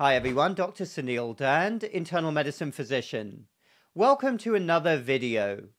Hi everyone, Dr. Suneel Dhand, internal medicine physician. Welcome to another video.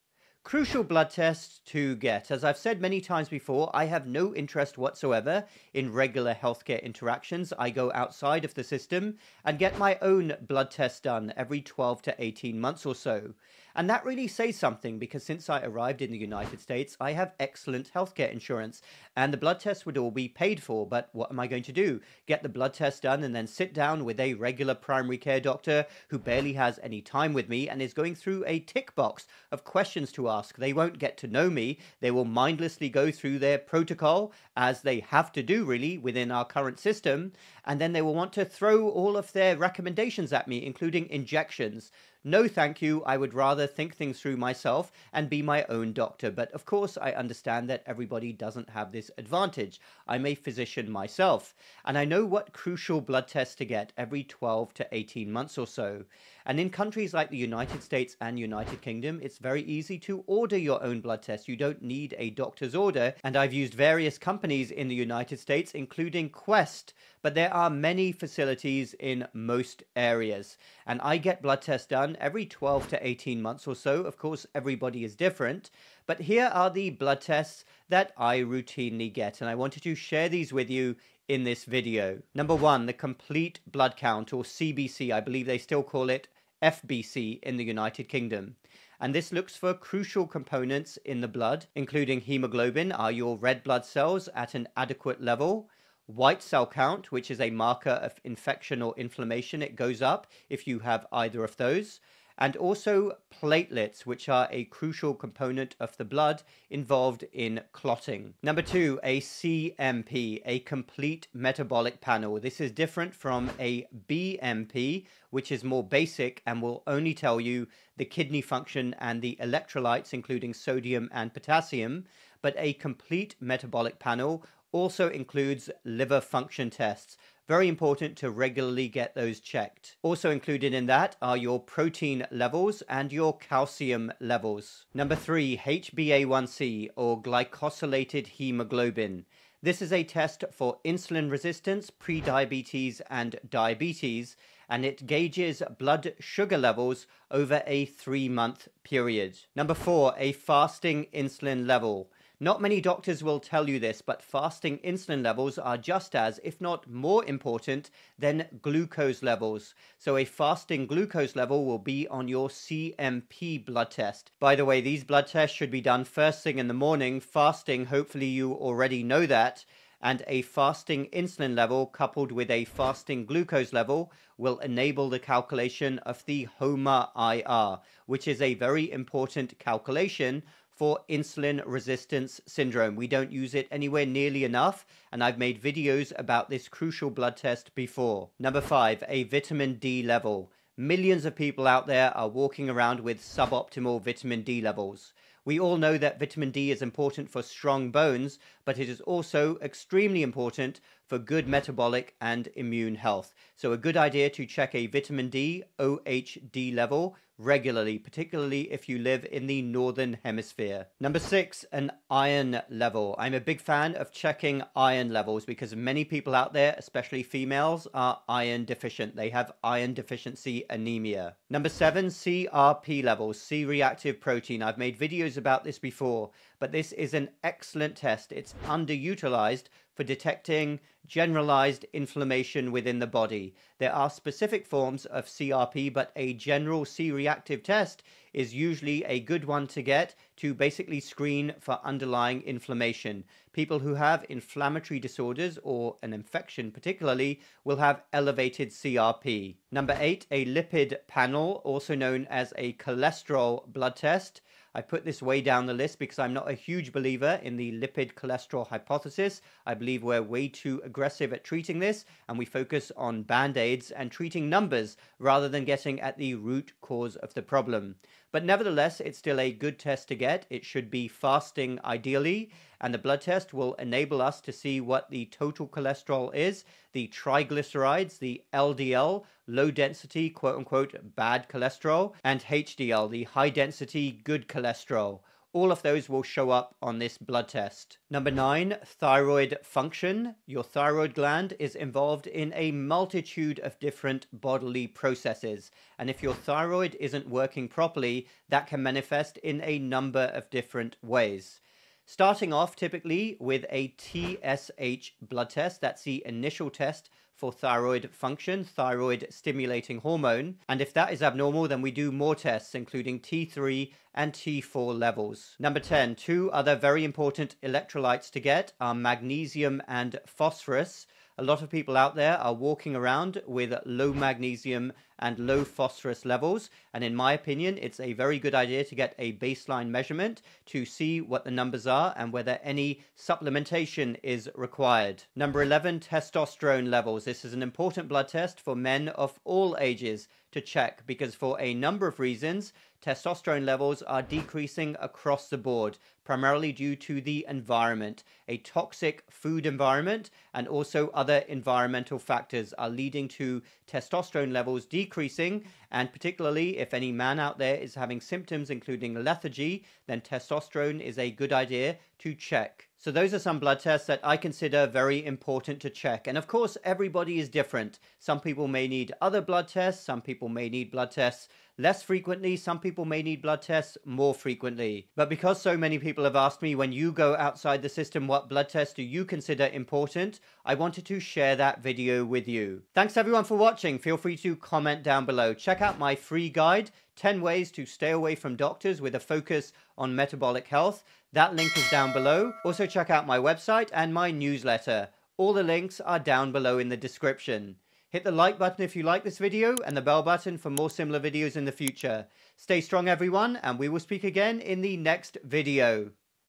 Crucial blood tests to get. As I've said many times before, I have no interest whatsoever in regular healthcare interactions. I go outside of the system and get my own blood tests done every 12 to 18 months or so. And that really says something because since I arrived in the United States, I have excellent healthcare insurance and the blood tests would all be paid for. But what am I going to do? Get the blood test done and then sit down with a regular primary care doctor who barely has any time with me and is going through a tick box of questions to ask. They won't get to know me. They will mindlessly go through their protocol as they have to do really within our current system. And then they will want to throw all of their recommendations at me, including injections. No, thank you. I would rather think things through myself and be my own doctor. But of course, I understand that everybody doesn't have this advantage. I'm a physician myself, and I know what crucial blood tests to get every 12 to 18 months or so. And in countries like the United States and United Kingdom, it's very easy to order your own blood tests. You don't need a doctor's order. And I've used various companies in the United States, including Quest, but there are many facilities in most areas. And I get blood tests done every 12 to 18 months or so. Of course, everybody is different, but here are the blood tests that I routinely get, and I wanted to share these with you in this video. Number one, the complete blood count, or CBC. I believe they still call it FBC in the United Kingdom. And this looks for crucial components in the blood, including hemoglobin, are your red blood cells at an adequate level? White cell count, which is a marker of infection or inflammation, it goes up if you have either of those. And also platelets, which are a crucial component of the blood involved in clotting. Number two, a CMP, a complete metabolic panel. This is different from a BMP, which is more basic and will only tell you the kidney function and the electrolytes, including sodium and potassium. But a complete metabolic panel also includes liver function tests. Very important to regularly get those checked. Also included in that are your protein levels and your calcium levels. Number three, HbA1c, or glycosylated hemoglobin. This is a test for insulin resistance, prediabetes, and diabetes, and it gauges blood sugar levels over a 3-month period. Number four, a fasting insulin level. Not many doctors will tell you this, but fasting insulin levels are just as, if not more important than glucose levels. So a fasting glucose level will be on your CMP blood test. By the way, these blood tests should be done first thing in the morning. Fasting, hopefully you already know that. And a fasting insulin level coupled with a fasting glucose level will enable the calculation of the HOMA-IR, which is a very important calculation for insulin resistance syndrome. We don't use it anywhere nearly enough, and I've made videos about this crucial blood test before. Number five, a vitamin D level. Millions of people out there are walking around with suboptimal vitamin D levels. We all know that vitamin D is important for strong bones, but it is also extremely important for good metabolic and immune health. So a good idea to check a vitamin D, OHD level regularly, particularly if you live in the northern hemisphere. Number six, an iron level. I'm a big fan of checking iron levels because many people out there, especially females, are iron deficient. They have iron deficiency anemia. Number seven, CRP levels, C-reactive protein. I've made videos about this before, but this is an excellent test. It's underutilized for detecting generalized inflammation within the body. There are specific forms of CRP, but a general C-reactive test is usually a good one to get to basically screen for underlying inflammation. People who have inflammatory disorders or an infection particularly will have elevated CRP. Number eight, a lipid panel, also known as a cholesterol blood test. I put this way down the list because I'm not a huge believer in the lipid cholesterol hypothesis. I believe we're way too aggressive at treating this, and we focus on band-aids and treating numbers rather than getting at the root cause of the problem. But nevertheless, it's still a good test to get. It should be fasting ideally, and the blood test will enable us to see what the total cholesterol is, the triglycerides, the LDL, low density, quote unquote, bad cholesterol, and HDL, the high density, good cholesterol. All of those will show up on this blood test. Number 9, thyroid function. Your thyroid gland is involved in a multitude of different bodily processes. And if your thyroid isn't working properly, that can manifest in a number of different ways. Starting off typically with a TSH blood test. That's the initial test for thyroid function, thyroid stimulating hormone. And if that is abnormal, then we do more tests, including T3 and T4 levels. Number 10, two other very important electrolytes to get are magnesium and phosphorus. A lot of people out there are walking around with low magnesium and low phosphorus levels. And in my opinion, it's a very good idea to get a baseline measurement to see what the numbers are and whether any supplementation is required. Number 11, testosterone levels. This is an important blood test for men of all ages to check because for a number of reasons, testosterone levels are decreasing across the board, primarily due to the environment. A toxic food environment and also other environmental factors are leading to testosterone levels decreasing, and particularly if any man out there is having symptoms including lethargy, then testosterone is a good idea to check. So those are some blood tests that I consider very important to check. And of course, everybody is different. Some people may need other blood tests. Some people may need blood tests less frequently. Some people may need blood tests more frequently. But because so many people have asked me, when you go outside the system, what blood tests do you consider important? I wanted to share that video with you. Thanks everyone for watching. Feel free to comment down below. Check out my free guide, 10 ways to stay away from doctors with a focus on metabolic health. That link is down below. Also check out my website and my newsletter. All the links are down below in the description. Hit the like button if you like this video and the bell button for more similar videos in the future. Stay strong everyone, and we will speak again in the next video.